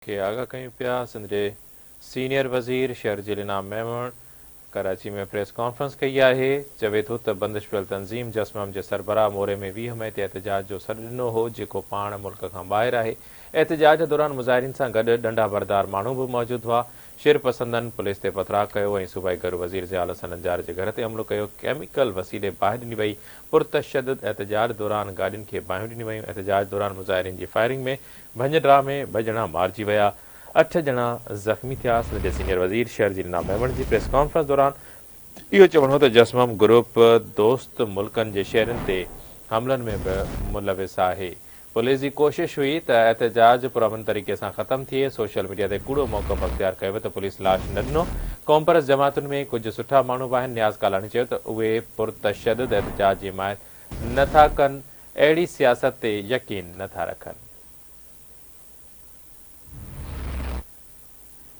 के आगाह कयूं पिया। सिंध जे सीनियर वज़ीर शर्जील इनाम मेमण कराची में प्रेस कॉन्फ्रेंस कई आहे। चवे थो त बंदिश पियल तंज़ीम जसमम जे सरबराह मोरे में 20 मई ते एहतजाज जो सॾु ॾिनो हो, जेको पाण मुल्क खां ॿाहिरि आहे। एहतजाज दौरान मुज़ाहिरीन सां गॾु डंडा बरदार माण्हू बि मौजूदु हुआ। शिर पसंदनि पुलिस ते पथराव कयो ऐं सूबाई घर वज़ीर ज़ियाल हसन नजार जे घर ते हमलो कयो। केमिकल वसीले बाहि ॾिनी वई। पुरतशदद एहतजाज दौरान गाॾियुनि खे बाहियूं ॾिनी वयूं। एहतजाज दौरान मुज़ाहिरीन जी फायरिंग में भंजड्रा में 2 ॼणा मारिजी विया, 8 ॼणा ज़ख़्मी थिया। सिंध जे सीनियर वज़ीर शर्जील इनाम मेमण जी प्रेस कॉन्फ्रेंस दौरान इहो चवणो हो त जसमम ग्रुप दोस्त मुल्कनि जे शहरनि ते हमलनि में बि मुलविस आहे। पुलिस जी कोशिश हुई त एहतजाज पुरअमन तरीक़े सां ख़त्म थिए। सोशल मीडिया ते कूड़ो मौक़िफ़ अख़्तियार कयो त पुलिस लाश न ॾिनो। क़ौम जमातुनि में कुझु सुठा माण्हू बि आहिनि। नियाज़ कालानी चयो त उहे पुरतशदद एहतजाज जी हिमायत नथा कनि, अहिड़ी सियासत ते यकीन नथा रखनि।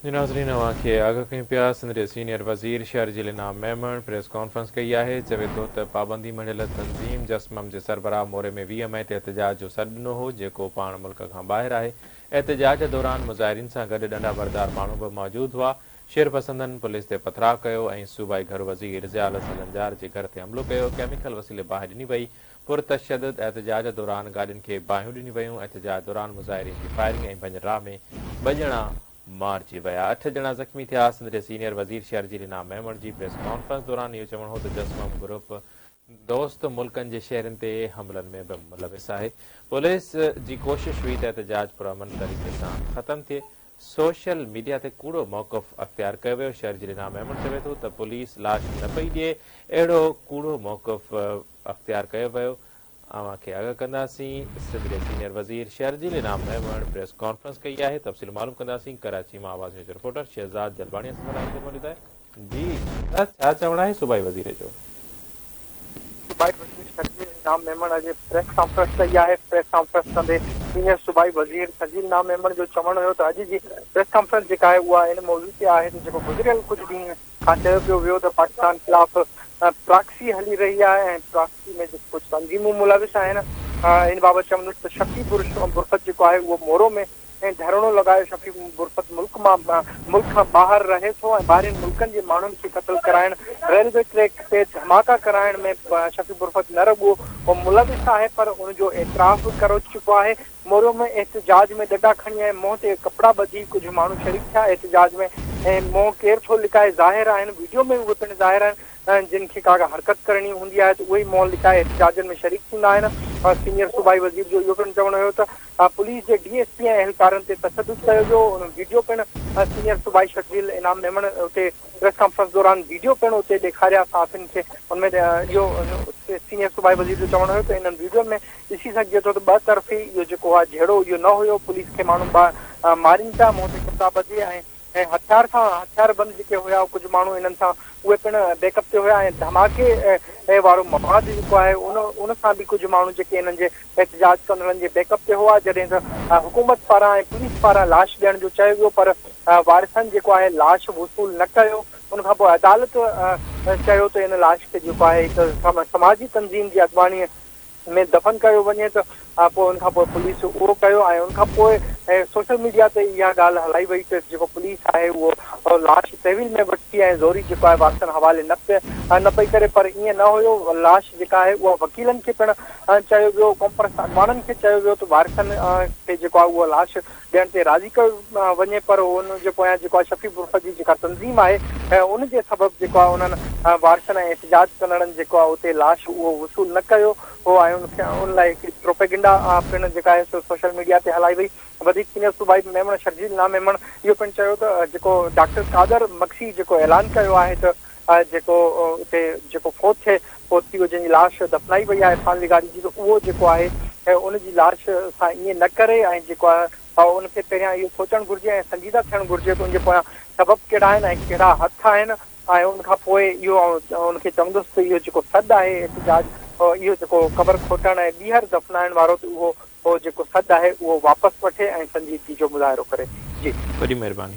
नाज़रीन, अव्हांखे आगाह कयूं पिया। सिंध जे सीनियर वज़ीर शर्जील इनाम मेमण प्रेस कॉन्फ्रेंस कई आहे। चवे थो त पाबंदी मढ़ियल तंज़ीम जसमम जे सरबराह मोरे में 20 मई ते एहतजाज जो सॾु ॾिनो हो, जेको पाण मुल्क खां ॿाहिरि आहे। एहतजाज दौरान मुज़ाहिरीन सां गॾु डंडा बरदार माण्हू बि मौजूदु हुआ। शेर पसंदनि पुलिस ते पथराव कयो ऐं सूबाई घर वज़ीर ज़ियाल हसन नजार जे घर ते हमलो कयो। केमिकल वसीले बाहि ॾिनी वई। पुरतशदद एहतजाज दौरान गाॾियुनि खे बाहियूं ॾिनी वयूं। एहतजाज दौरान मुज़ाहिरीन जी फायरिंग ऐं भंजड्रा में 2 ॼणा मारिजी विया, 8 ॼणा ज़ख़्मी थिया। सिंध जे सीनियर वज़ीर शर्जील इनाम मेमण जी प्रेस कॉन्फ्रेंस दौरान इहो चवणो हो त जसमम ग्रुप दोस्त मुल्कनि जे शहरनि ते हमलनि में बि मुलविस आहे। पुलिस जी कोशिश हुई त एहतजाज पुरअमन तरीक़े सां ख़त्म थिए। सोशल मीडिया ते कूड़ो मौक़िफ़ अख़्तियार कयो वियो। शर्जील इनाम मेमण चवे थो त पुलिस लाश न पई ॾिए, अहिड़ो कूड़ो मौक़िफ़ अख़्तियार कयो वियो। अव्हांखे आगाह कंदासीं। सिंध जे सीनियर वज़ीर शर्जील इनाम मेमण प्रेस कॉन्फ्रेंस कई आहे। तफ़सील मालूम कंदासीं। कराची मां आवाज़ न्यूज़ रिपोर्टर शहज़ाद जलबाणी सां ॻाल्हाइण ते मौजूदु आहे। जी छा चवणो आहे सूबाई वज़ीर जो? सूबाई वज़ीर शर्जील इनाम मेमण अॼु प्रेस कॉन्फ्रेंस कई आहे। प्रेस कॉन्फ्रेंस कंदे सीनियर सूबाई वज़ीर शर्जील इनाम मेमण जो चवणो हुयो त अॼु जी प्रेस कॉन्फ्रेंस जेका आहे उहा इन मौज़ू ते आहे त जेको गुज़िरियल कुझु ॾींहं खां चयो पियो वियो त पाकिस्तान ख़िलाफ़ प्रॉक्सी हली रही आहे ऐं प्रॉक्सी में जेको कुझु तंज़ीमूं मुलविस आहिनि। इन बाबति चवंदुसि त शफ़ी बुरफ़त जेको आहे उहो मोरो में ऐं धरणो लॻायो। शफ़ी बुरफ़त मुल्क खां ॿाहिरि रहे थो ऐं ॿाहिरिनि मुल्कनि जे माण्हुनि खे क़त्ल कराइण, रेलवे ट्रैक ते धमाका कराइण में शफ़ी बुरफ़त न रुॻो उहो मुलविस आहे, पर उनजो एतिराफ़ करे चुको आहे। मोरो में एहतजाज में डंडा खणी ऐं मुंहं ते कपिड़ा ॿधी कुझु माण्हू शरीक थिया एहतजाज में ऐं मुंहुं केरु थो लिकाए ज़ाहिर आहिनि। वीडियो में उहे पिणु ज़ाहिर आहिनि। जिन खे का हरकत करणी हूंदी आहे त उहे ई मुंहुं लिकाए एहतजाजनि में शरीक थींदा आहिनि। सीनियर सूबाई वज़ीर जो इहो पिणु चवणो हुयो त पुलिस जे DSP ऐं एहलकारनि ते तशदुद कयो वियो। उन वीडियो पिणु सीनियर सूबाई शर्जील इनाम मेमण उते प्रेस कॉन्फ्रेंस दौरान वीडियो पिणु उते ॾेखारिया साफ़िन खे। उनमें इहो सीनियर सूबाई वज़ीर जो चवणो हुयो त इन्हनि वीडियो में ॾिसी सघिजे थो त 2 तरफ़ी इहो जेको आहे जहिड़ो इहो न हुयो। पुलिस खे माण्हू मारीनि था, मुंहं ते कपिड़ा ॿधे ऐं हथियार बंदि जेके हुया कुझु माण्हू इन्हनि सां उहे पिणु बैकअप ते हुया ऐं धमाके वारो मवाद जेको आहे उन सां बि कुझु माण्हू जेके इन्हनि जे एहतजाज कंदड़नि जे बैकअप ते हुआ। जॾहिं त हुकूमत पारां ऐं पुलिस पारां लाश ॾियण जो चयो वियो, पर वारिसनि जेको आहे लाश वसूल न कयो। उनखां पोइ अदालत चयो त इन लाश खे जेको आहे हिकु समाजी तंज़ीम जी अॻवानीअ में दफ़न कयो वञे त पोइ उनखां पोइ पुलिस उहो कयो ऐं उनखां पोइ सोशल मीडिया ते इहा ॻाल्हि हलाई वई त जेको पुलिस आहे उहो लाश तहवील में वरिती ऐं ज़ोरी जेको आहे वारिसनि हवाले न पई करे, पर ईअं न हुयो। लाश जेका आहे उहा वकीलनि खे पिणु चयो वियो, कॉन्फ्रेंस अॻवाननि खे चयो वियो त वारिसनि खे जेको आहे उहा लाश ॾियण ते राज़ी कयो वञे, पर उन जे पोयां जेको आहे शफ़ी बुरफ़त जी जेका तंज़ीम आहे ऐं उनजे सबबु जेको आहे उन्हनि वारिसनि ऐं एहतजाज कंदड़नि जेको आहे उते लाश उहो वसूल न कयो हो ऐं उन लाइ हिकिड़ी प्रोपेगेंडा पिणु जेका आहे सोशल मीडिया ते हलाई वई। वधीक सीनियर सूबाई मेमण शर्जील इनाम मेमण इहो पिणु चयो त जेको डॉक्टर कादर मक्सी जेको ऐलान कयो आहे त जेको उते जेको फोत थी हुई जंहिंजी लाश दफ़नाई वई आहे फानली गाड़ी जी, त उहो जेको आहे ऐं उनजी लाश सां ईअं न करे ऐं जेको आहे उनखे पहिरियां इहो सोचणु घुरिजे ऐं संजीदा थियणु घुरिजे त उनजे पोयां सबबु कहिड़ा आहिनि ऐं कहिड़ा हथ आहिनि। ऐं उनखां पोइ इहो उनखे चवंदुसि त इहो जेको सॾु आहे एहतजाज इहो जेको क़बर खोटण ऐं ॿीहर दफ़नाइण वारो त उहो जेको सॾु आहे उहो वापसि वठे ऐं संजीदगी जो मुज़ाहिरो करे। जी, वॾी महिरबानी।